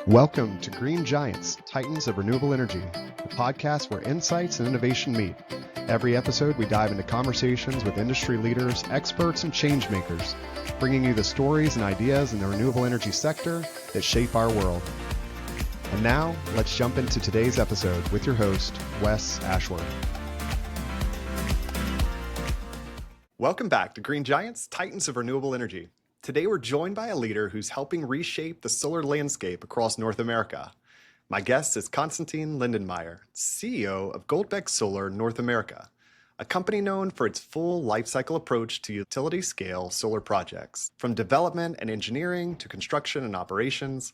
Welcome to Green Giants, Titans of Renewable Energy, the podcast where insights and innovation meet. Every episode, we dive into conversations with industry leaders, experts, and change makers, bringing you the stories and ideas in the renewable energy sector that shape our world. And now, let's jump into today's episode with your host, Wes Ashworth. Welcome back to Green Giants, Titans of Renewable Energy. Today, we're joined by a leader who's helping reshape the solar landscape across North America. My guest is Constantin Lindenmeyer, CEO of GOLDBECK Solar North America, a company known for its full lifecycle approach to utility-scale solar projects. From development and engineering to construction and operations,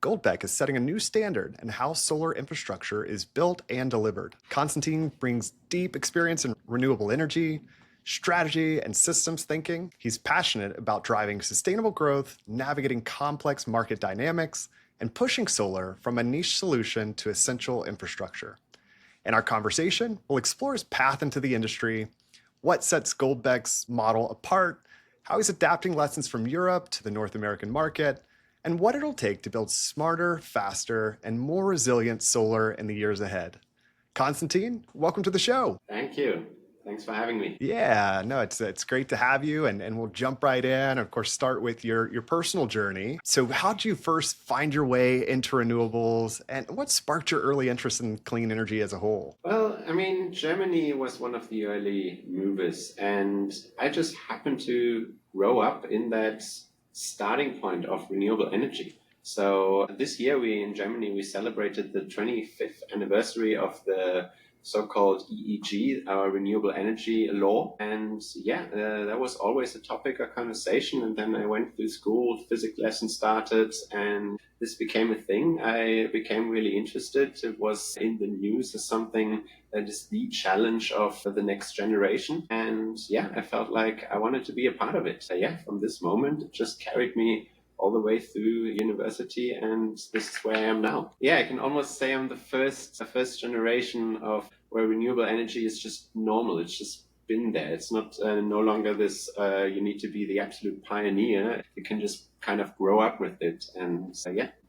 GOLDBECK is setting a new standard in how solar infrastructure is built and delivered. Constantin brings deep experience in renewable energy, strategy, and systems thinking. He's passionate about driving sustainable growth, navigating complex market dynamics, and pushing solar from a niche solution to essential infrastructure. In our conversation, we'll explore his path into the industry, what sets GOLDBECK's model apart, how he's adapting lessons from Europe to the North American market, and what it'll take to build smarter, faster, and more resilient solar in the years ahead. Constantin, welcome to the show. Thank you. Thanks for having me. Yeah, no, it's great to have you, and we'll jump right in. Of course, start with your personal journey. So how did you first find your way into renewables, and what sparked your early interest in clean energy as a whole? Well, Germany was one of the early movers, and I just happened to grow up in that starting point of renewable energy. So this year in Germany, we celebrated the 25th anniversary of the so-called EEG, our renewable energy law. And that was always a topic of conversation. And then I went through school, physics lessons started, and this became a thing. I became really interested. It was in the news as something that is the challenge of the next generation. And I felt like I wanted to be a part of it. From this moment, it just carried me all the way through university, and this is where I am now. I can almost say I'm the first generation of where renewable energy is just normal. It's just been there. It's not no longer this, you need to be the absolute pioneer. You can just kind of grow up with it. And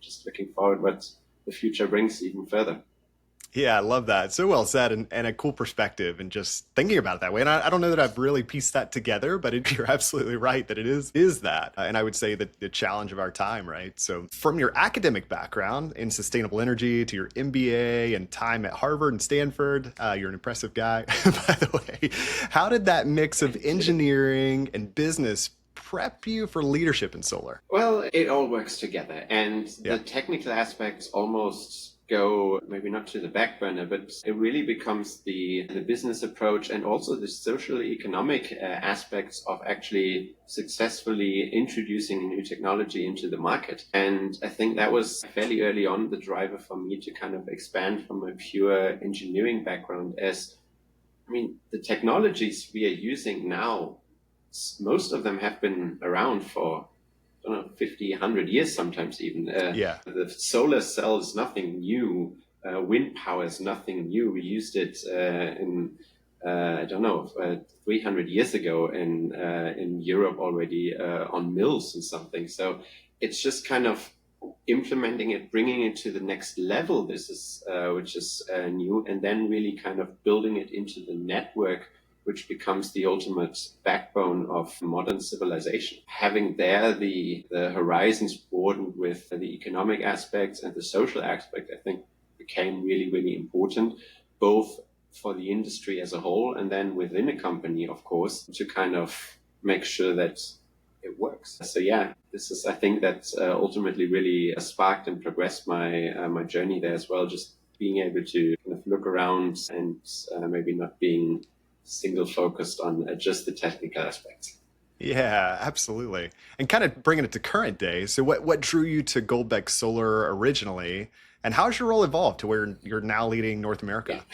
just looking forward what the future brings even further. Yeah, I love that. So well said, and a cool perspective, and just thinking about it that way. And I don't know that I've really pieced that together, but you're absolutely right that it is that. And I would say that the challenge of our time, right? So from your academic background in sustainable energy to your MBA and time at Harvard and Stanford, you're an impressive guy, by the way. How did that mix of engineering and business prep you for leadership in solar? Well, it all works together, and the technical aspects almost go maybe not to the back burner, but it really becomes the business approach and also the social economic aspects of actually successfully introducing a new technology into the market. And I think that was fairly early on the driver for me to kind of expand from a pure engineering background, as the technologies we are using now, most of them have been around for 50, 100 years sometimes even. The solar cell is nothing new. Wind power is nothing new. We used it 300 years ago in Europe already on mills and something. So it's just kind of implementing it, bringing it to the next level. This is which is new, and then really kind of building it into the network, which becomes the ultimate backbone of modern civilization. Having there the horizons broadened with the economic aspects and the social aspect, I think became really, really important, both for the industry as a whole and then within a company, of course, to kind of make sure that it works. So this is, I think, that ultimately really sparked and progressed my journey there as well, just being able to kind of look around and maybe not being single focused on just the technical aspects. Yeah, absolutely. And kind of bringing it to current day. So what drew you to GOLDBECK Solar originally, and how's your role evolved to where you're now leading North America?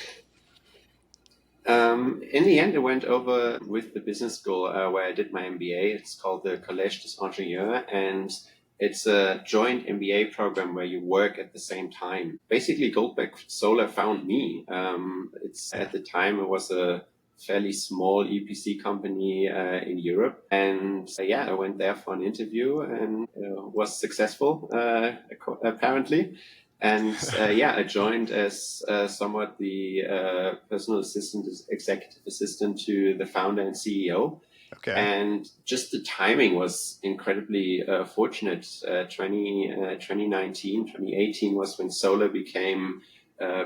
In the end, I went over with the business school where I did my MBA. It's called the Collège des Ingénieurs, and it's a joint MBA program where you work at the same time. Basically, GOLDBECK Solar found me. At the time, it was a fairly small EPC company in Europe. And yeah, I went there for an interview and was successful, apparently. And yeah, I joined as somewhat the personal assistant, executive assistant to the founder and CEO. Okay. And just the timing was incredibly fortunate. 2019, 2018 was when solar became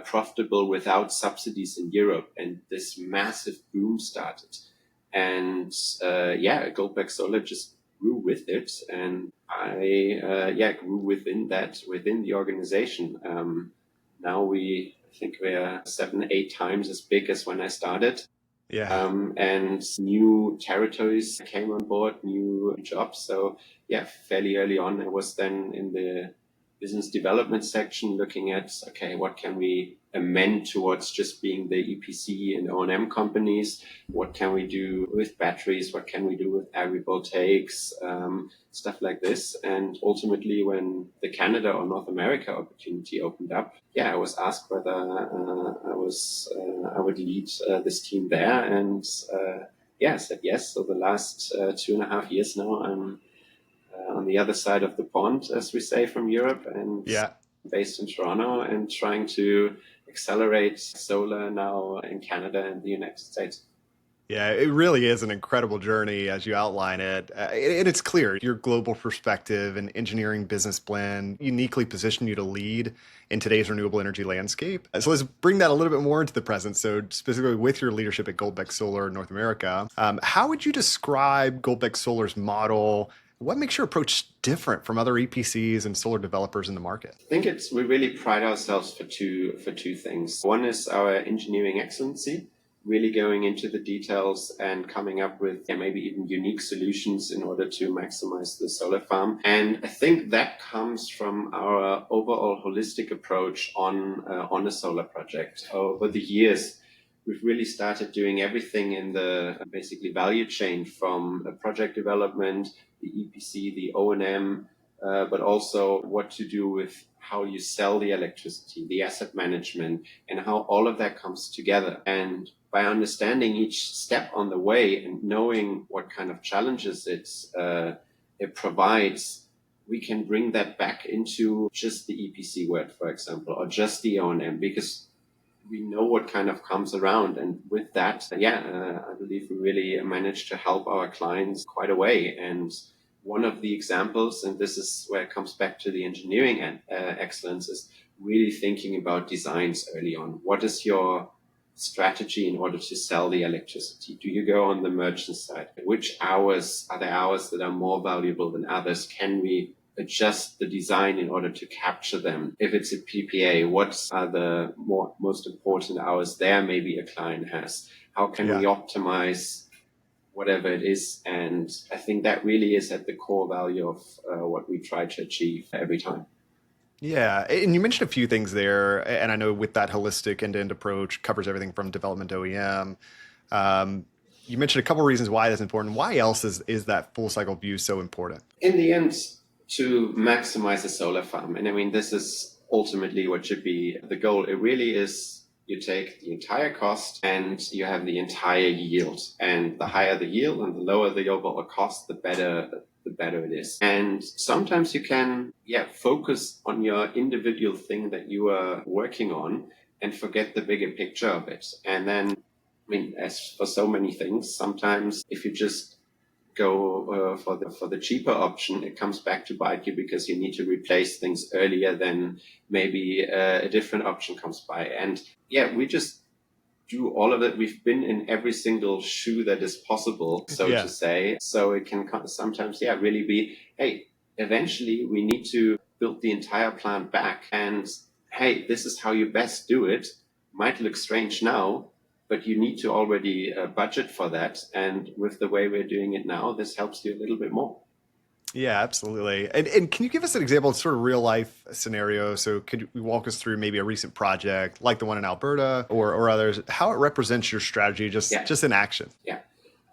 profitable without subsidies in Europe, and this massive boom started. And yeah, GOLDBECK Solar just grew with it, and I grew within the organization. Now I think we're 7, 8 times as big as when I started. Yeah. And new territories came on board, new jobs. So yeah, fairly early on, I was then in the business development section looking at, okay, what can we amend towards just being the EPC and O&M companies? What can we do with batteries? What can we do with agrivoltaics? Stuff like this. And ultimately, when the Canada or North America opportunity opened up, yeah, I was asked whether I would lead this team there, and yeah, I said yes. So the last 2.5 years now, I'm on the other side of the pond, as we say, from Europe, and Yeah. based in Toronto, and trying to accelerate solar now in Canada and the United States. Yeah, it really is an incredible journey as you outline it. And it's clear your global perspective and engineering business blend uniquely position you to lead in today's renewable energy landscape. So let's bring that a little bit more into the present. So specifically with your leadership at GOLDBECK Solar North America, how would you describe GOLDBECK Solar's model? What makes your approach different from other EPCs and solar developers in the market? I think we really pride ourselves for two things. One is our engineering excellency, really going into the details and coming up with maybe even unique solutions in order to maximize the solar farm. And I think that comes from our overall holistic approach on a solar project. Over the years, we've really started doing everything in the basically value chain, from project development, the EPC, the O&M, but also what to do with how you sell the electricity, the asset management, and how all of that comes together. And by understanding each step on the way and knowing what kind of challenges it provides, we can bring that back into just the EPC work, for example, or just the O&M, because we know what kind of comes around. And with that, I believe we really managed to help our clients quite a way. And one of the examples, and this is where it comes back to the engineering excellence, is really thinking about designs early on. What is your strategy in order to sell the electricity? Do you go on the merchant side? Which hours are the hours that are more valuable than others? Can we adjust the design in order to capture them? If it's a PPA, what are the most important hours there maybe a client has? How can we optimize whatever it is? And I think that really is at the core value of what we try to achieve every time. Yeah, and you mentioned a few things there, and I know with that holistic end-to-end approach covers everything from development to OEM. You mentioned a couple of reasons why that's important. Why else is that full cycle view so important? In the end, to maximize a solar farm, and I mean, this is ultimately what should be the goal. It really is, you take the entire cost and you have the entire yield. And the higher the yield and the lower the overall cost, the better it is. And sometimes you can, focus on your individual thing that you are working on and forget the bigger picture of it. And then, I mean, as for so many things, sometimes if you just go for the cheaper option, it comes back to bite you, because you need to replace things earlier than maybe a different option comes by. And we just do all of it. We've been in every single shoe that is possible, so to say. So it can sometimes, really be, hey, eventually we need to build the entire plant back. And hey, this is how you best do it. Might look strange now, but you need to already budget for that. And with the way we're doing it now, this helps you a little bit more. Yeah, absolutely. And can you give us an example of sort of real life scenario? So could you walk us through maybe a recent project like the one in Alberta or others, how it represents your strategy just in action? Yeah.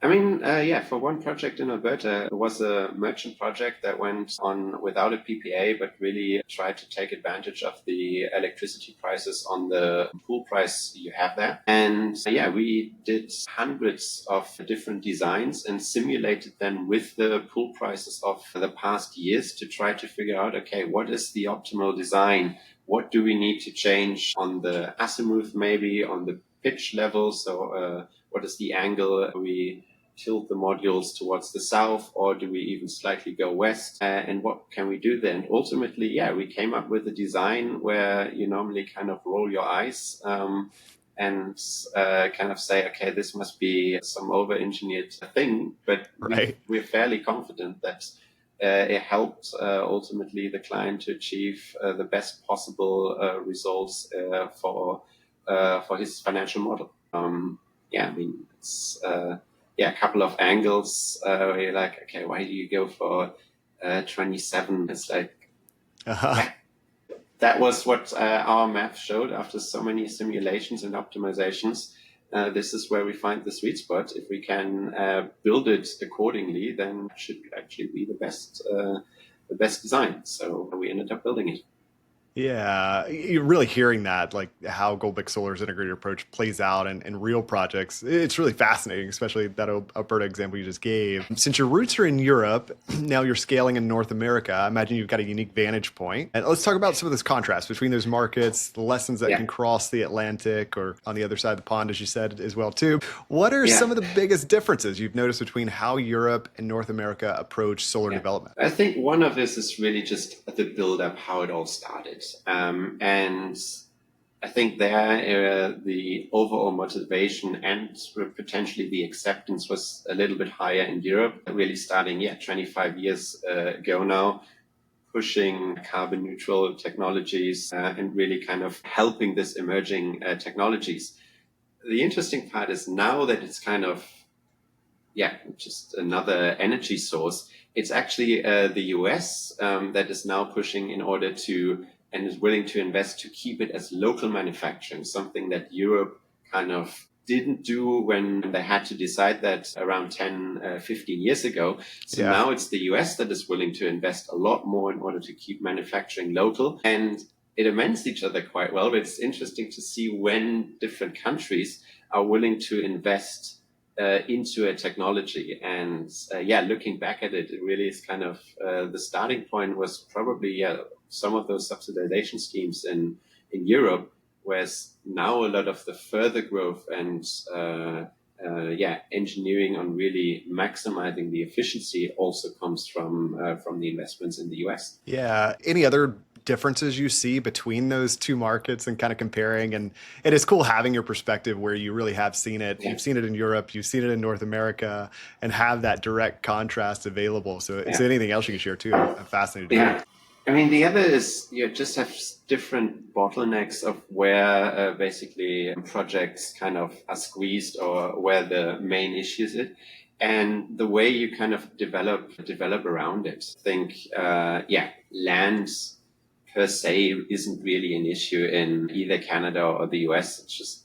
I mean, yeah, for one project in Alberta, it was a merchant project that went on without a PPA, but really tried to take advantage of the electricity prices on the pool price you have there. And yeah, we did hundreds of different designs and simulated them with the pool prices of the past years to try to figure out, okay, what is the optimal design? What do we need to change on the azimuth, maybe on the pitch level? So, what is the angle we tilt the modules towards the south, or do we even slightly go west? And what can we do then? Ultimately, yeah, we came up with a design where you normally kind of roll your eyes and kind of say, okay, this must be some over-engineered thing, but Right. we're fairly confident that it helped ultimately the client to achieve the best possible results for his financial model. Yeah, I mean, it's yeah, a couple of angles where you're like, okay, why do you go for 27? It's like, Uh-huh. yeah, that was what our math showed after so many simulations and optimizations. This is where we find the sweet spot. If we can build it accordingly, then it should actually be the best design. So we ended up building it. Yeah, you're really hearing that, like how Goldbeck Solar's integrated approach plays out in real projects. It's really fascinating, especially that Alberta example you just gave. Since your roots are in Europe, now you're scaling in North America. I imagine you've got a unique vantage point. And let's talk about some of this contrast between those markets, the lessons that Yeah. can cross the Atlantic or on the other side of the pond, as you said as well too. What are Yeah. some of the biggest differences you've noticed between how Europe and North America approach solar Yeah. development? I think one of this is really just the build up, how it all started. And I think there the overall motivation and potentially the acceptance was a little bit higher in Europe, really starting, 25 years ago now, pushing carbon neutral technologies and really kind of helping this emerging technologies. The interesting part is now that it's kind of just another energy source. It's actually the US that is now pushing in order to and is willing to invest to keep it as local manufacturing, something that Europe kind of didn't do when they had to decide that around 10, 15 years ago. So Yeah. now it's the US that is willing to invest a lot more in order to keep manufacturing local. And it amends each other quite well, but it's interesting to see when different countries are willing to invest into a technology. And looking back at it, it really is kind of the starting point was probably some of those subsidization schemes in Europe, whereas now a lot of the further growth and engineering on really maximizing the efficiency also comes from the investments in the US. Yeah. Any other differences you see between those two markets and kind of comparing? And it is cool having your perspective where you really have seen it. Yeah. You've seen it in Europe, you've seen it in North America, and have that direct contrast available. So is there anything else you can share too? I'm fascinated to hear. I mean, the other is you just have different bottlenecks of where basically projects kind of are squeezed or where the main issue is it. And the way you kind of develop around it. I think, land per se isn't really an issue in either Canada or the US. It's just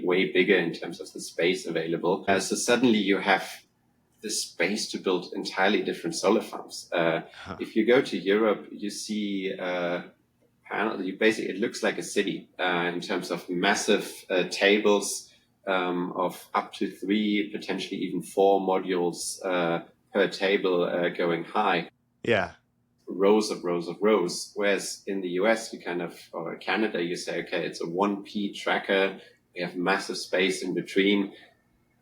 way bigger in terms of the space available. So suddenly you have the space to build entirely different solar farms. If you go to Europe, you see panel. It looks like a city in terms of massive tables of up to 3, potentially even 4 modules per table going high. Yeah. Rows of rows of rows. Whereas in the US, or Canada, you say, okay, it's a 1P tracker. We have massive space in between.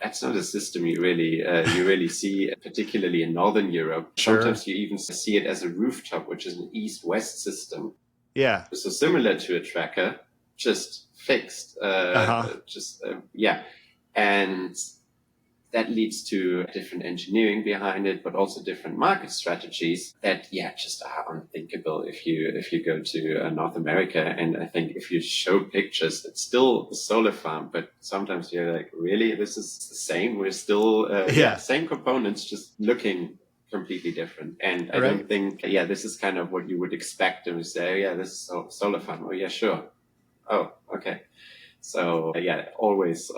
That's not a system you really see, particularly in Northern Europe. Sure. Sometimes you even see it as a rooftop, which is an east-west system. Yeah. So similar to a tracker, just fixed. And that leads to different engineering behind it, but also different market strategies that, just are unthinkable if you go to North America. And I think if you show pictures, it's still a solar farm, but sometimes you're like, really, this is the same? We're still, same components, just looking completely different. And I don't think, this is kind of what you would expect when you say, this is a solar farm. Oh, yeah, sure. Oh, okay. So always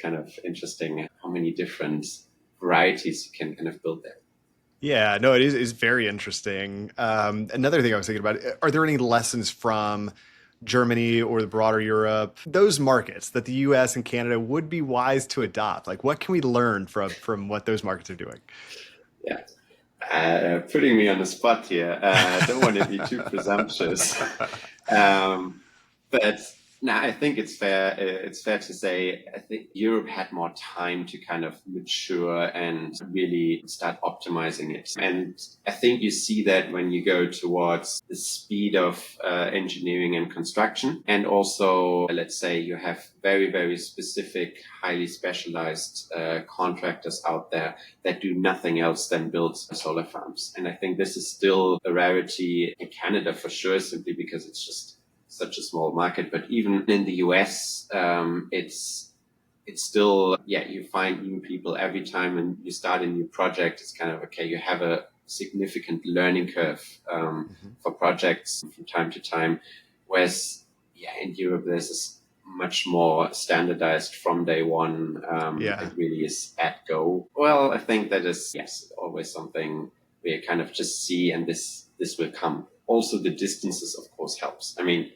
kind of interesting how many different varieties you can kind of build there. Yeah, no, it is very interesting. Another thing I was thinking about, are there any lessons from Germany or the broader Europe, those markets that the US and Canada would be wise to adopt? Like, what can we learn from what those markets are doing? Yeah. Putting me on the spot here. Don't want to be too presumptuous. But no, I think it's fair. It's fair to say I think Europe had more time to kind of mature and really start optimizing it. And I think you see that when you go towards the speed of engineering and construction, and also let's say you have very, very specific, highly specialized contractors out there that do nothing else than build solar farms. And I think this is still a rarity in Canada for sure, simply because it's just such a small market. But even in the US, it's still, you find new people every time when you start a new project. It's kind of, okay, you have a significant learning curve for projects from time to time. Whereas, in Europe, there's this much more standardized from day one. It really is at go. Well, I think that is, always something we kind of just see, and this will come. Also, the distances, of course, helps. I mean,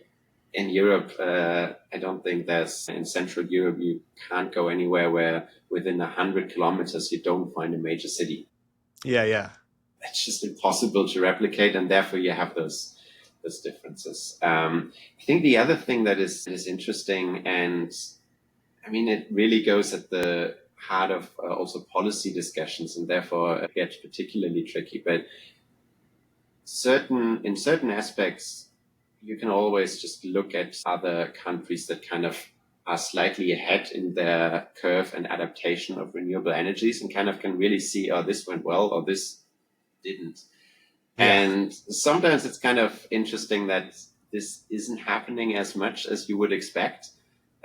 in Europe, I don't think in Central Europe, you can't go anywhere where within 100 kilometers, you don't find a major city. Yeah. It's just impossible to replicate, and therefore you have those differences. I think the other thing that is interesting, and I mean, it really goes at the heart of also policy discussions, and therefore it gets particularly tricky, but in certain aspects, you can always just look at other countries that kind of are slightly ahead in their curve and adaptation of renewable energies, and kind of can really see, oh, this went well or this didn't. Yeah. And sometimes it's kind of interesting that this isn't happening as much as you would expect.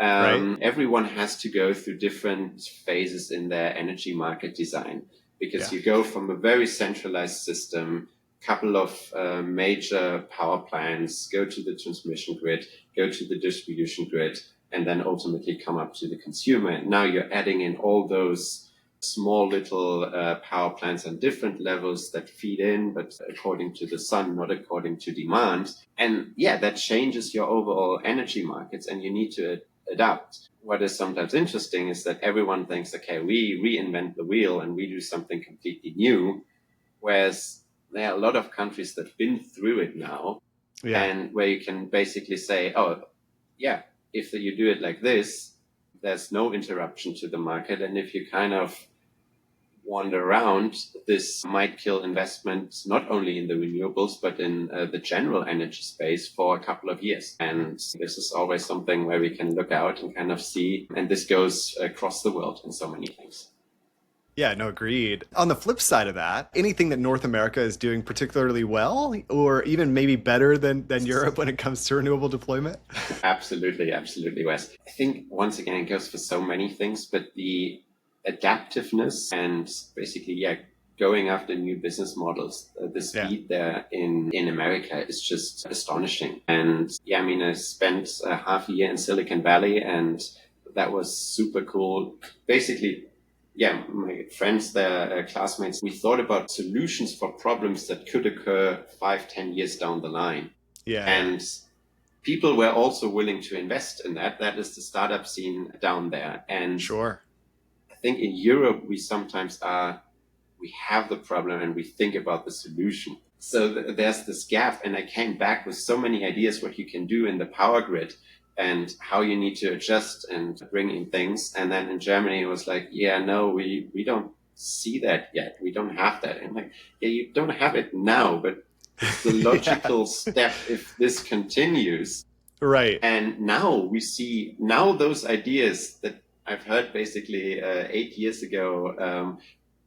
Right. Everyone has to go through different phases in their energy market design, because you go from a very centralized system, couple of major power plants, go to the transmission grid, go to the distribution grid, and then ultimately come up to the consumer. And now you're adding in all those small little power plants on different levels that feed in, but according to the sun, not according to demand. And that changes your overall energy markets, and you need to adapt. What is sometimes interesting is that everyone thinks, okay, we reinvent the wheel and we do something completely new, whereas there are a lot of countries that have been through it now, and where you can basically say, if you do it like this, there's no interruption to the market. And if you kind of wander around, this might kill investment, not only in the renewables, but in the general energy space for a couple of years. And this is always something where we can look out and kind of see, and this goes across the world in so many things. Yeah, no, agreed. On the flip side of that, anything that North America is doing particularly well, or even maybe better than Europe when it comes to renewable deployment? Absolutely, Wes. I think once again, it goes for so many things, but the adaptiveness and basically, going after new business models, the speed there in America is just astonishing. And I spent half a year in Silicon Valley, and that was super cool. Basically, my friends there, classmates, we thought about solutions for problems that could occur 5-10 years down the line. And people were also willing to invest in that. That is the startup scene down there. And I think in Europe, we sometimes we have the problem and we think about the solution. So there's this gap. And I came back with so many ideas what you can do in the power grid and how you need to adjust and bring in things. And then in Germany, it was like, no, we don't see that yet. We don't have that. And like, you don't have it now, but it's the logical step if this continues. Right. And now we see, those ideas that I've heard basically 8 years ago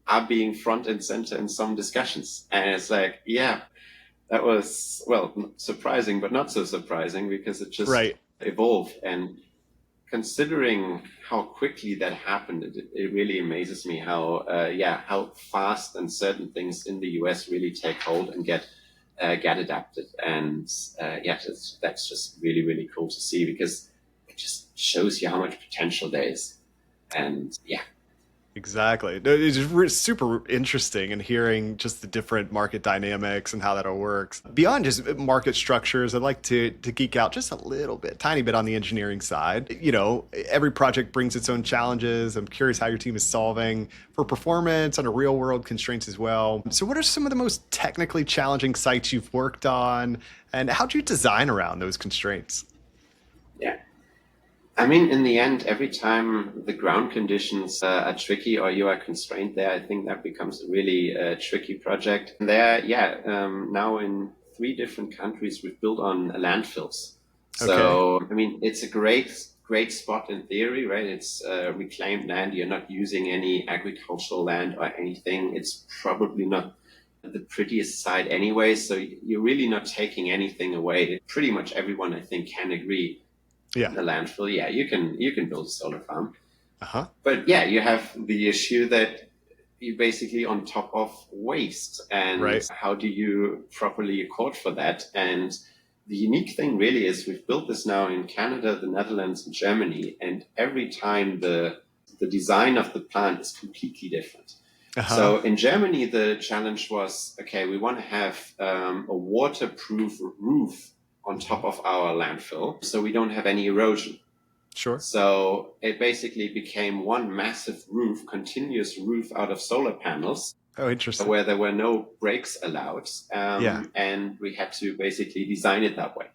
are being front and center in some discussions. And it's like, that was, surprising, but not so surprising, because it just evolved. And considering how quickly that happened, it really amazes me how fast and certain things in the US really take hold and get adapted. And that's just really, really cool to see, because it just shows you how much potential there is. And Exactly. No, it's just super interesting and hearing just the different market dynamics and how that all works. Beyond just market structures, I'd like to geek out just a little bit, tiny bit on the engineering side. You know, every project brings its own challenges. I'm curious how your team is solving for performance under real world constraints as well. So, what are some of the most technically challenging sites you've worked on, and how do you design around those constraints? Yeah. I mean, in the end, every time the ground conditions are tricky or you are constrained there, I think that becomes a really tricky project. And there, yeah, now in 3 different countries, we've built on landfills. Okay. So, I mean, it's a great spot in theory, right? It's reclaimed land. You're not using any agricultural land or anything. It's probably not the prettiest site anyway. So you're really not taking anything away. Pretty much everyone, I think, can agree Yeah. the landfill, yeah, you can build a solar farm. Uh huh. But yeah, you have the issue that you're basically on top of waste. And Right. how do you properly accord for that? And the unique thing really is we've built this now in Canada, the Netherlands, and Germany, and every time the design of the plant is completely different. Uh huh. So in Germany, the challenge was, okay, we want to have a waterproof roof on top of our landfill so we don't have any erosion. Sure. So it basically became one massive roof, continuous roof out of solar panels Oh, interesting. where there were no breaks allowed. Yeah. And we had to basically design it that way.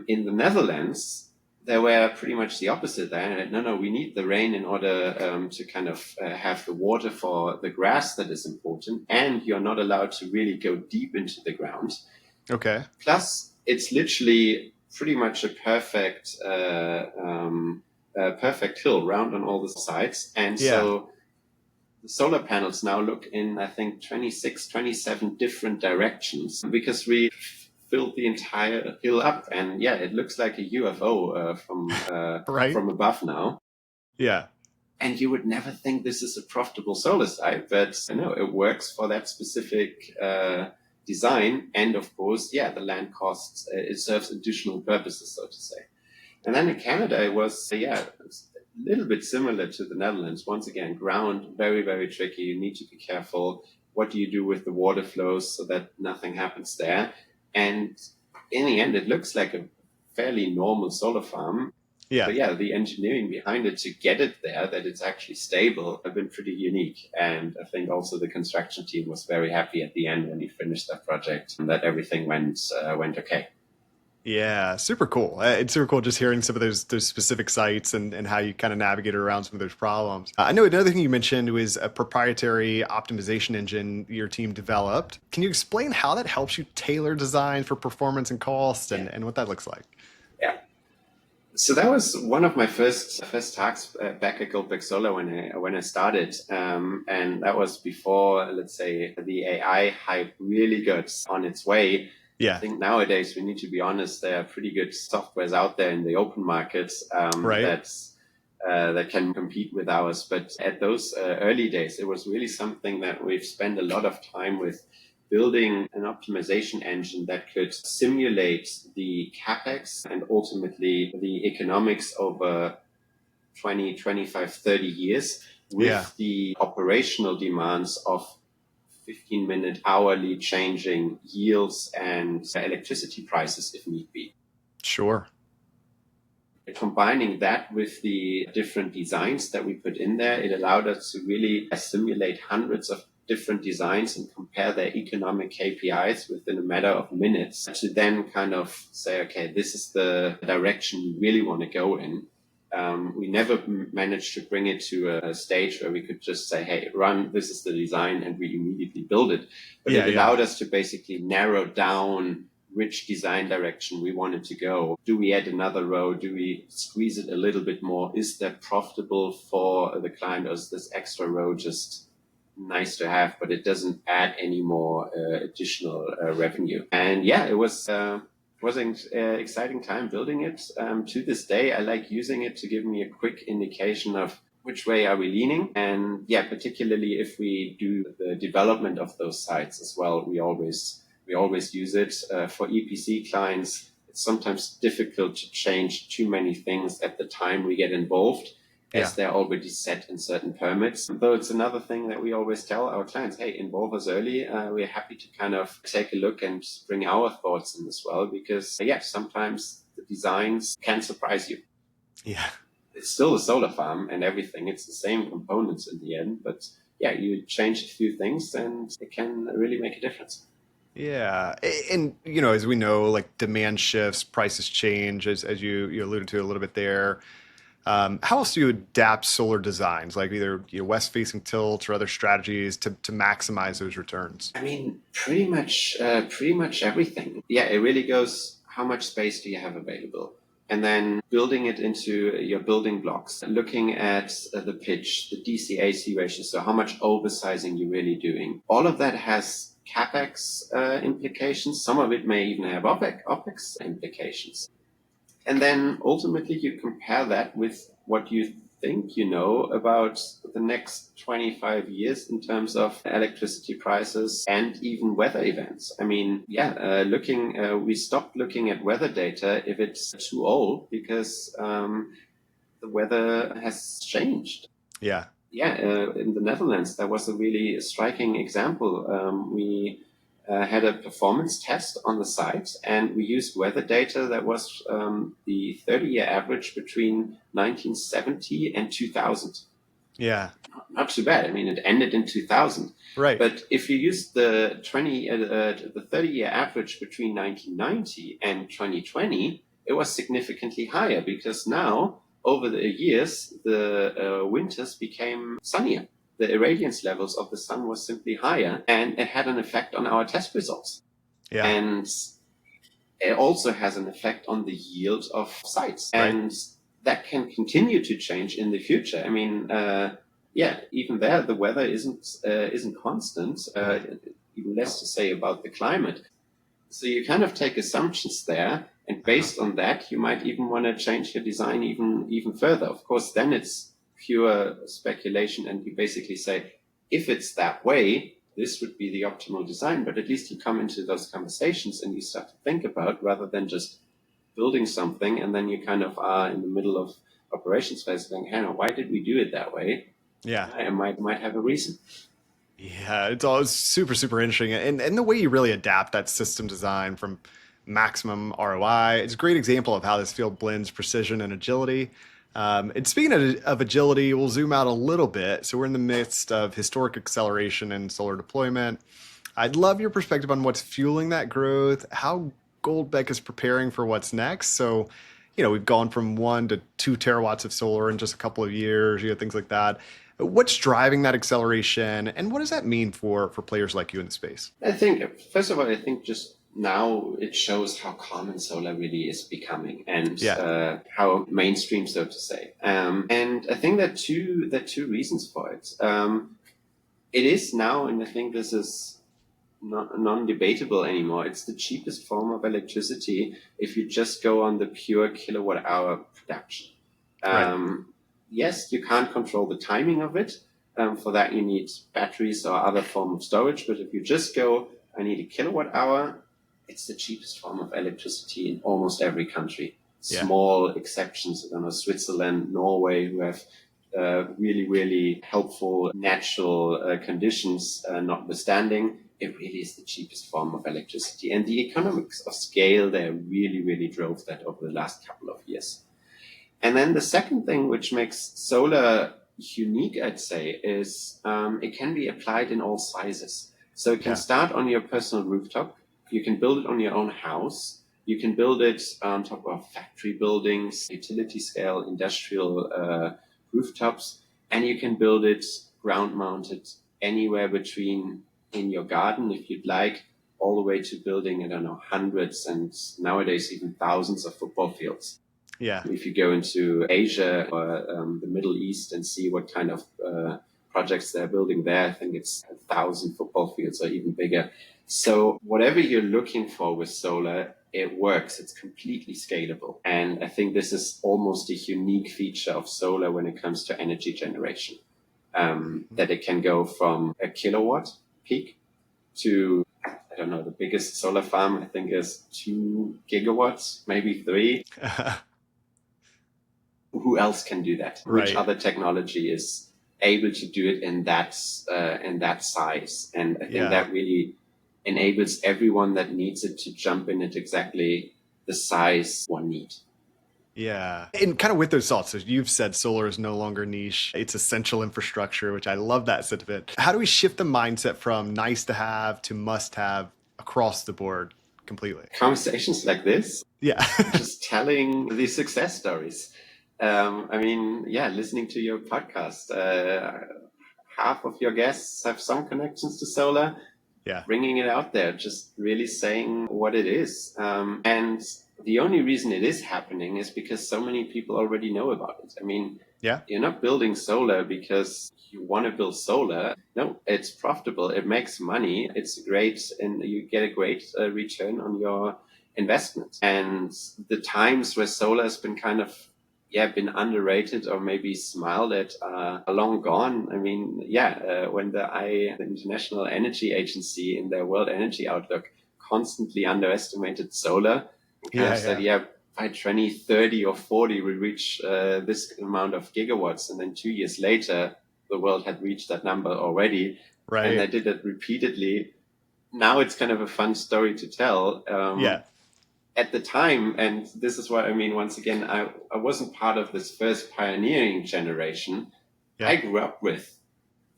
In the Netherlands, they were pretty much the opposite there. No, we need the rain in order to kind of have the water for the grass that is important. And you're not allowed to really go deep into the ground. Okay. Plus, it's literally pretty much a perfect hill round on all the sides. And Yeah. so the solar panels now look in, I think, 26, 27 different directions because we filled the entire hill up. And yeah, it looks like a UFO Right. from above now. Yeah. And you would never think this is a profitable solar site, but no, it works for that specific design. And of course, yeah, the land costs, it serves additional purposes, so to say. And then in Canada, it was, yeah, it's a little bit similar to the Netherlands. Once again, ground, very, very tricky. You need to be careful. What do you do with the water flows so that nothing happens there? And in the end, it looks like a fairly normal solar farm. Yeah. But yeah, the engineering behind it to get it there, that it's actually stable, have been pretty unique. And I think also the construction team was very happy at the end when we finished that project and that everything went okay. Yeah, super cool. It's super cool just hearing some of those specific sites and how you kind of navigate around some of those problems. I know another thing you mentioned was a proprietary optimization engine your team developed. Can you explain how that helps you tailor design for performance and cost Yeah. and what that looks like? Yeah. So that was one of my first tasks back at GOLDBECK Solar when I started, and that was before, let's say, the AI hype really got on its way. I Yeah. think nowadays we need to be honest. There are pretty good softwares out there in the open markets Right. that can compete with ours. But at those early days, it was really something that we've spent a lot of time with building an optimization engine that could simulate the capex and ultimately the economics over 20, 25, 30 years Yeah. with the operational demands of 15-minute hourly changing yields and electricity prices if need be. Sure. Combining that with the different designs that we put in there, it allowed us to really simulate hundreds of different designs and compare their economic KPIs within a matter of minutes to then kind of say, okay, this is the direction we really want to go in. We never managed to bring it to a stage where we could just say, hey, run, this is the design, and we immediately build it. But Yeah. it Yeah. allowed us to basically narrow down which design direction we wanted to go. Do we add another row? Do we squeeze it a little bit more? Is that profitable for the client, or is this extra row just nice to have, but it doesn't add any more additional revenue? And yeah, it was an exciting time building it. To this day, I like using it to give me a quick indication of which way are we leaning. And yeah, particularly if we do the development of those sites as well, we always use it. For EPC clients, it's sometimes difficult to change too many things at the time we get involved. Yeah. as they're already set in certain permits. Though it's another thing that we always tell our clients, hey, involve us early. We're happy to kind of take a look and bring our thoughts in as well, because sometimes the designs can surprise you. Yeah. It's still a solar farm and everything. It's the same components in the end, but you change a few things and it can really make a difference. Yeah. And, as we know, like demand shifts, prices change, as you alluded to a little bit there. How else do you adapt solar designs, like either west-facing tilts or other strategies to maximize those returns? I mean, pretty much everything. Yeah, it really goes, how much space do you have available? And then building it into your building blocks, looking at the pitch, the DC-AC ratio, so how much oversizing you're really doing. All of that has CapEx implications. Some of it may even have OpEx implications. And then ultimately you compare that with what you think you know about the next 25 years in terms of electricity prices and even weather events. I mean, we stopped looking at weather data if it's too old because the weather has changed. Yeah. In the Netherlands, there was a really striking example. We had a performance test on the site, and we used weather data that was the 30-year average between 1970 and 2000. Yeah. Not too bad. I mean, it ended in 2000. Right. But if you use the 30-year average between 1990 and 2020, it was significantly higher because now, over the years, the winters became sunnier. The irradiance levels of the sun was simply higher, and it had an effect on our test results. Yeah. And it also has an effect on the yield of sites. Right. And that can continue to change in the future. I mean, even there, the weather isn't constant, even less to say about the climate. So you kind of take assumptions there, and based on that, you might even want to change your design even further. Of course, then it's pure speculation, and you basically say, if it's that way, this would be the optimal design. But at least you come into those conversations and you start to think about, rather than just building something and then you kind of are in the middle of operations phase going, hey, why did we do it that way? Yeah. I might have a reason. Yeah, it's all super, super interesting. And the way you really adapt that system design from maximum ROI, it's a great example of how this field blends precision and agility. And speaking of agility, we'll zoom out a little bit. So we're in the midst of historic acceleration in solar deployment. I'd love your perspective on what's fueling that growth, how Goldbeck is preparing for what's next. So, we've gone from 1 to 2 terawatts of solar in just a couple of years, things like that. What's driving that acceleration, and what does that mean for players like you in the space? I think, first of all, just now it shows how common solar really is becoming, and how mainstream, so to say. And I think there are two reasons for it. It is now, and I think this is not non-debatable anymore, it's the cheapest form of electricity if you just go on the pure kilowatt hour production. Right. Yes, you can't control the timing of it. For that, you need batteries or other form of storage. But if you just go, I need a kilowatt hour, it's the cheapest form of electricity in almost every country. Yeah. Small exceptions, Switzerland, Norway, who have really, really helpful natural conditions notwithstanding. It really is the cheapest form of electricity. And the economics of scale there really, really drove that over the last couple of years. And then the second thing which makes solar unique, I'd say, is it can be applied in all sizes. So it can start on your personal rooftop. You can build it on your own house. You can build it on top of factory buildings, utility scale, industrial rooftops. And you can build it ground mounted anywhere between in your garden, if you'd like, all the way to building, hundreds and nowadays even thousands of football fields. Yeah. If you go into Asia or the Middle East and see what kind of projects they're building there, I think it's 1,000 football fields or even bigger. So whatever you're looking for with solar, it works. It's completely scalable. And I think this is almost a unique feature of solar when it comes to energy generation, that it can go from a kilowatt peak to, the biggest solar farm I think is 2 gigawatts, maybe 3. who else can do that? Right. Which other technology is able to do it in that size? And I think that really enables everyone that needs it to jump in at exactly the size one needs. Yeah. And kind of with those thoughts, as you've said, solar is no longer niche. It's essential infrastructure, which I love that sentiment. How do we shift the mindset from nice to have to must have across the board completely? Conversations like this. Yeah. Just telling these success stories. Listening to your podcast, half of your guests have some connections to solar. Yeah. Bringing it out there, just really saying what it is. And the only reason it is happening is because so many people already know about it. I mean, you're not building solar because you want to build solar. No, it's profitable. It makes money. It's great. And you get a great return on your investment. And the times where solar has been kind of been underrated or maybe smiled at are long gone. I mean, when the International Energy Agency in their World Energy Outlook constantly underestimated solar, said, by 2030 or 40, we reach this amount of gigawatts. And then 2 years later, the world had reached that number already. Right. And they did it repeatedly. Now it's kind of a fun story to tell. At the time, and this is what I mean, once again, I wasn't part of this first pioneering generation. I grew up with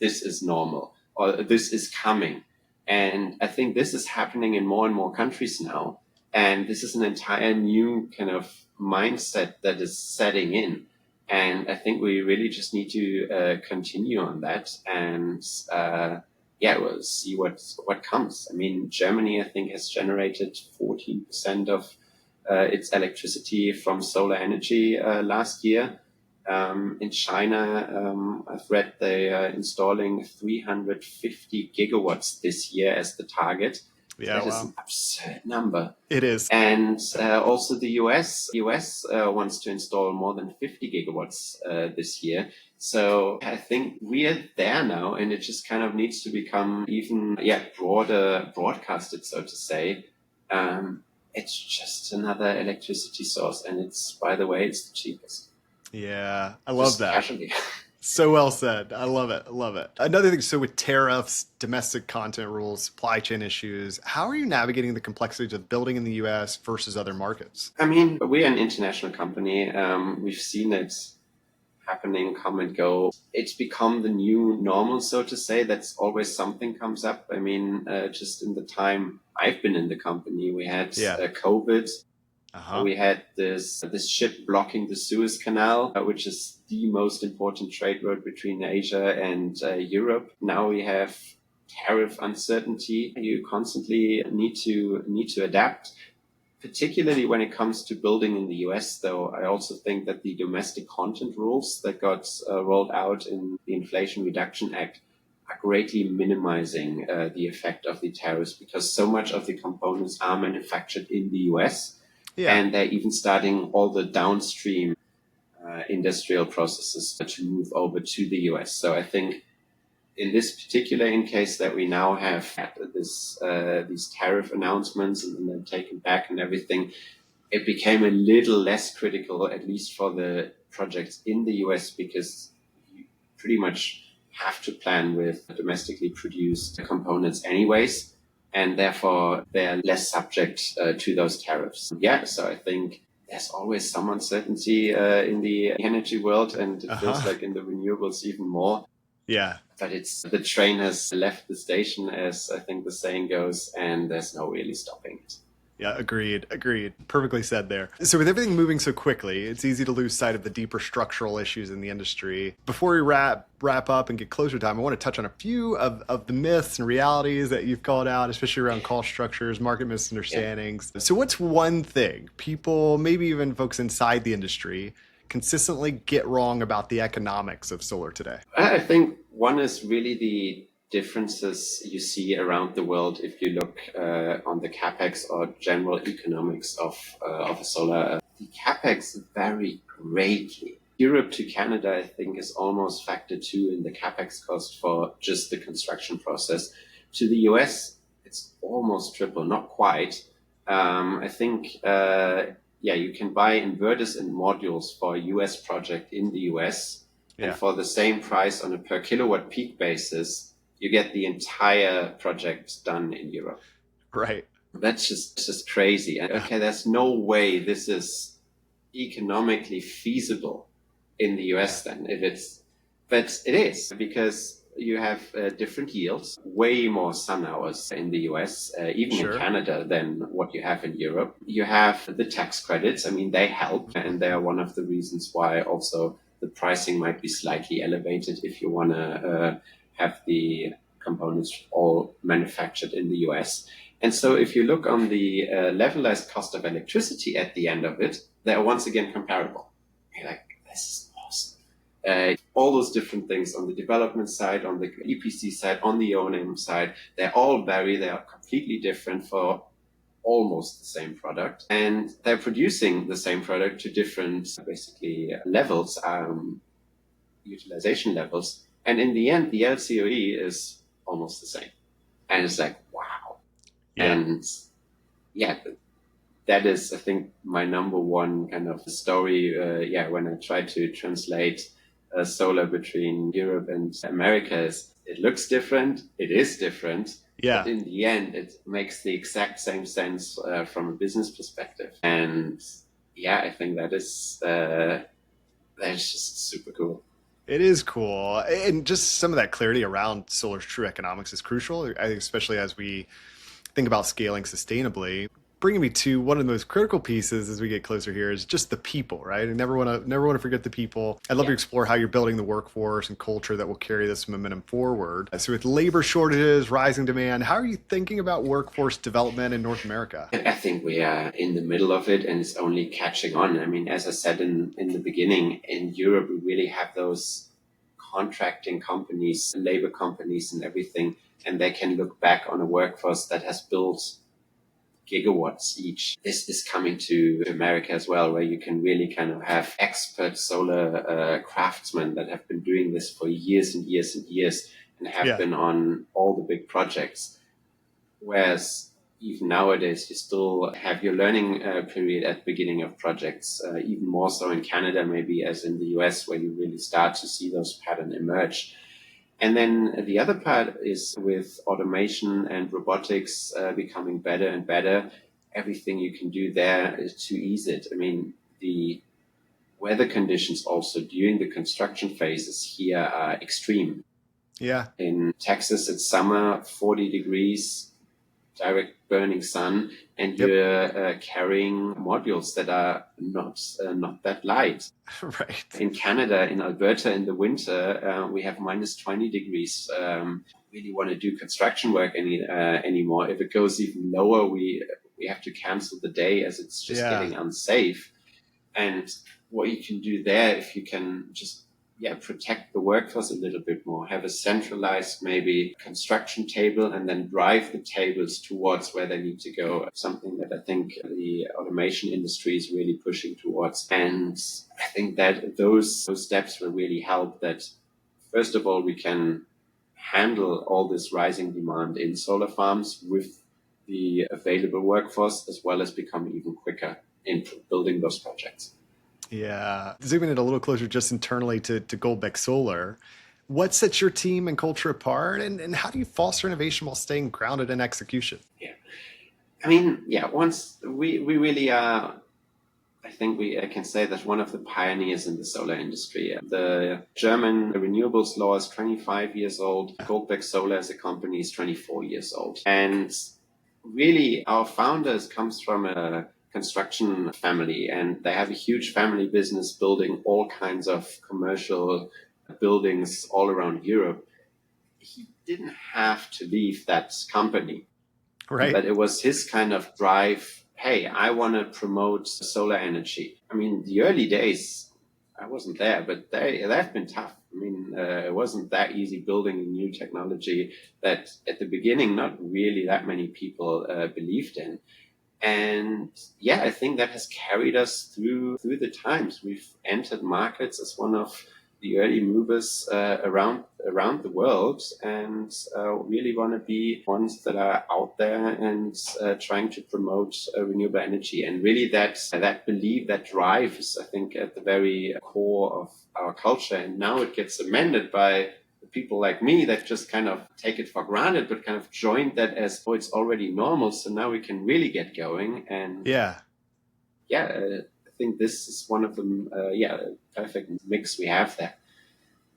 this is normal or this is coming. And I think this is happening in more and more countries now. And this is an entire new kind of mindset that is setting in. And I think we really just need to continue on that and we'll see what comes. I mean, Germany, I think, has generated 14% of its electricity from solar energy last year. In China, I've read they are installing 350 gigawatts this year as the target. That is an absurd number. It is. And also the US wants to install more than 50 gigawatts this year. So I think we are there now, and it just kind of needs to become even broader broadcasted, so to say. It's just another electricity source, and it's, by the way, it's the cheapest. Yeah, I love that. Casually. So well said. I love it. I love it. Another thing, so with tariffs, domestic content rules, supply chain issues, how are you navigating the complexities of building in the US versus other markets? I mean, we're an international company. We've seen it happening, come and go. It's become the new normal, so to say. That's always something comes up. I mean, just in the time I've been in the company, we had COVID. We had this ship blocking the Suez Canal, which is the most important trade route between Asia and Europe. Now we have tariff uncertainty. You constantly need to adapt, particularly when it comes to building in the US, though. I also think that the domestic content rules that got rolled out in the Inflation Reduction Act are greatly minimizing the effect of the tariffs, because so much of the components are manufactured in the US. And they're even starting all the downstream industrial processes to move over to the US. So I think in this particular case that we now have had these tariff announcements and then taken back and everything, it became a little less critical, at least for the projects in the US, because you pretty much have to plan with domestically produced components anyways. And therefore, they're less subject to those tariffs. So I think there's always some uncertainty in the energy world, and it feels like in the renewables even more. Yeah. But the train has left the station, as I think the saying goes, and there's no really stopping it. Yeah, agreed. Perfectly said there. So with everything moving so quickly, it's easy to lose sight of the deeper structural issues in the industry. Before we wrap up and get closer to time, I want to touch on a few of the myths and realities that you've called out, especially around cost structures, market misunderstandings. So what's one thing people, maybe even folks inside the industry, consistently get wrong about the economics of solar today? I think one is really the differences you see around the world if you look on the capex or general economics of a solar. The capex vary greatly. Europe to Canada, I think, is almost factor 2 in the capex cost for just the construction process. To the US, it's almost triple, not quite. I think yeah, you can buy inverters and modules for a US project in the US. And Yeah. for the same price on a per kilowatt peak basis, you get the entire project done in Europe. Right. That's just crazy. And okay, there's no way this is economically feasible in the US then, if it's, but it is, because you have different yields, way more sun hours in the US, even in Sure. Canada, than what you have in Europe. You have the tax credits. I mean, they help, and they are one of the reasons why also the pricing might be slightly elevated if you want to have the components all manufactured in the US. And so if you look on the levelized cost of electricity at the end of it, they are once again comparable. You're like, this is awesome. All those different things on the development side, on the EPC side, on the O&M side, they all vary. They are completely different for almost the same product. And they're producing the same product to different, basically, levels, utilization levels. And in the end, the LCOE is almost the same. And it's like, wow. Yeah. And yeah, that is, I think, my number one kind of story. When I try to translate solar between Europe and America, is it looks different. It is different. Yeah. But in the end, it makes the exact same sense from a business perspective. And yeah, I think that's just super cool. It is cool. And just some of that clarity around solar's true economics is crucial. I think especially as we think about scaling sustainably. Bringing me to one of the most critical pieces as we get closer here is just the people, right? I never want to forget the people. I'd love to explore how you're building the workforce and culture that will carry this momentum forward. So with labor shortages, rising demand, how are you thinking about workforce development in North America? I think we are in the middle of it, and it's only catching on. I mean, as I said in the beginning, in Europe, we really have those contracting companies, labor companies and everything, and they can look back on a workforce that has built gigawatts each. This is coming to America as well, where you can really kind of have expert solar craftsmen that have been doing this for years and years and years and have been on all the big projects. Whereas even nowadays, you still have your learning period at the beginning of projects, even more so in Canada, maybe as in the US, where you really start to see those patterns emerge. And then the other part is with automation and robotics becoming better and better. Everything you can do there is to ease it. I mean, the weather conditions also during the construction phases here are extreme. Yeah. In Texas, it's summer, 40 degrees, direct burning sun, and you're carrying modules that are not that light. Right. In Canada, in Alberta, in the winter, we have minus 20 degrees. Really want to do construction work anymore. If it goes even lower, we have to cancel the day as it's just getting unsafe. And what you can do there, if you can just protect the workforce a little bit more, have a centralized maybe construction table and then drive the tables towards where they need to go. Something that I think the automation industry is really pushing towards. And I think that those steps will really help that, first of all, we can handle all this rising demand in solar farms with the available workforce, as well as become even quicker in building those projects. Yeah. Zooming in a little closer just internally to GOLDBECK Solar, what sets your team and culture apart, and how do you foster innovation while staying grounded in execution? Yeah. I mean, once we really are, I think I can say that one of the pioneers in the solar industry. The German renewables law is 25 years old. GOLDBECK Solar as a company is 24 years old. And really, our founders comes from a construction family, and they have a huge family business building all kinds of commercial buildings all around Europe. He didn't have to leave that company, right? But it was his kind of drive. Hey, I want to promote solar energy. I mean, the early days, I wasn't there, but they've been tough. I mean, it wasn't that easy building a new technology that at the beginning, not really that many people believed in. And I think that has carried us through the times. We've entered markets as one of the early movers around the world, and really want to be ones that are out there and trying to promote renewable energy. And really that belief, that drive is, I think, at the very core of our culture. And now it gets amended by people like me that just kind of take it for granted, but kind of joined that as, oh, it's already normal. So now we can really get going. And I think this is one of them. Perfect mix we have there.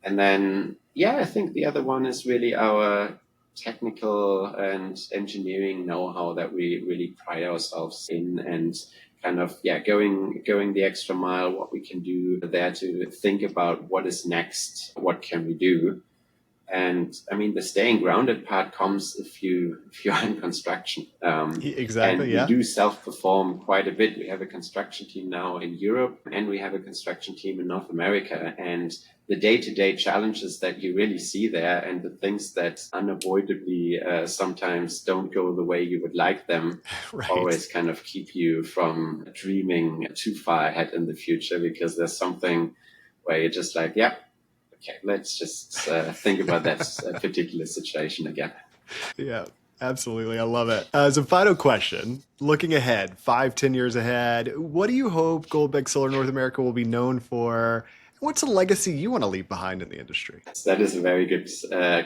And then, I think the other one is really our technical and engineering know-how that we really pride ourselves in, and kind of, going the extra mile, what we can do there to think about what is next, what can we do. And I mean, the staying grounded part comes if you're in construction. Exactly. And we do self-perform quite a bit. We have a construction team now in Europe, and we have a construction team in North America. And the day-to-day challenges that you really see there, and the things that unavoidably sometimes don't go the way you would like them, Right. always kind of keep you from dreaming too far ahead in the future, because there's something where you're just like, okay, let's just think about that particular situation again. Yeah, absolutely. I love it. As a final question, looking ahead, 5-10 years ahead, what do you hope GOLDBECK Solar North America will be known for? What's a legacy you want to leave behind in the industry? That is a very good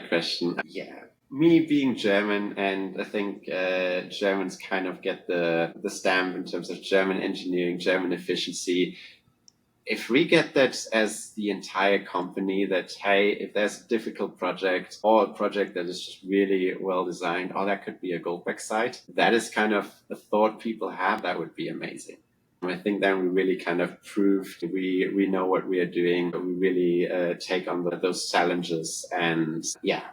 question. Yeah, me being German, and I think Germans kind of get the stamp in terms of German engineering, German efficiency. If we get that as the entire company, that, hey, if there's a difficult project or a project that is just really well designed, that could be a GOLDBECK site. That is kind of the thought people have. That would be amazing. I think then we really kind of proved we know what we are doing. We really take on those challenges and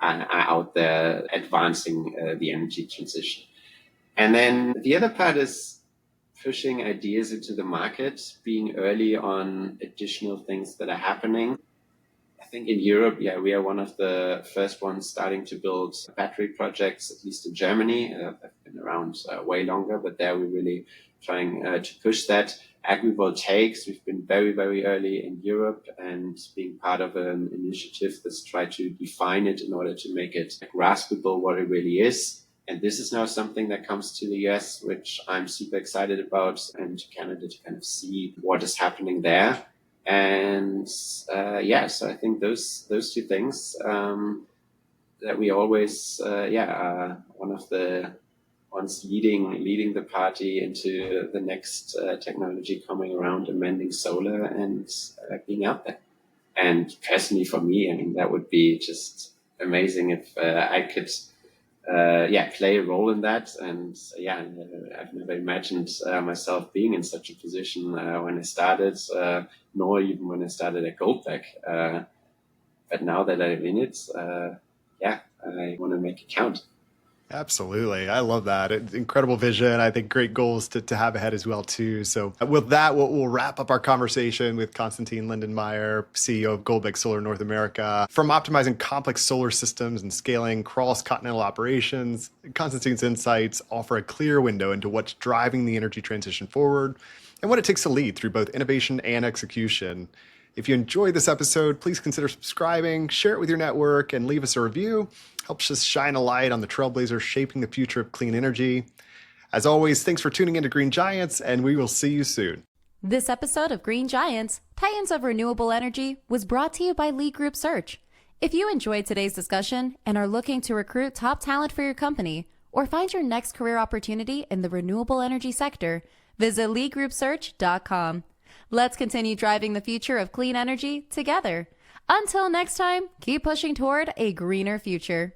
are out there advancing the energy transition. And then the other part is pushing ideas into the market, being early on additional things that are happening. I think in Europe, we are one of the first ones starting to build battery projects, at least in Germany. They've been around way longer, but there we're really trying to push that. Agrivoltaics, we've been very, very early in Europe, and being part of an initiative that's tried to define it in order to make it graspable what it really is. And this is now something that comes to the US, which I'm super excited about, and to Canada to kind of see what is happening there. And so I think those two things that we always are one of the ones leading the party into the next technology coming around, amending solar and being out there. And personally, for me, I mean, that would be just amazing if I could play a role in that. And I've never imagined myself being in such a position when I started, nor even when I started at GOLDBECK. But now that I'm in it, I want to make it count. Absolutely. I love that. Incredible vision. I think great goals to have ahead as well, too. So with that, we'll wrap up our conversation with Constantin Lindenmeyer, CEO of GOLDBECK Solar North America. From optimizing complex solar systems and scaling cross-continental operations, Constantin's insights offer a clear window into what's driving the energy transition forward and what it takes to lead through both innovation and execution. If you enjoyed this episode, please consider subscribing, share it with your network, and leave us a review. Helps us shine a light on the trailblazers shaping the future of clean energy. As always, thanks for tuning into Green Giants, and we will see you soon. This episode of Green Giants, Titans of Renewable Energy, was brought to you by Lead Group Search. If you enjoyed today's discussion and are looking to recruit top talent for your company or find your next career opportunity in the renewable energy sector, visit leadgroupsearch.com. Let's continue driving the future of clean energy together. Until next time, keep pushing toward a greener future.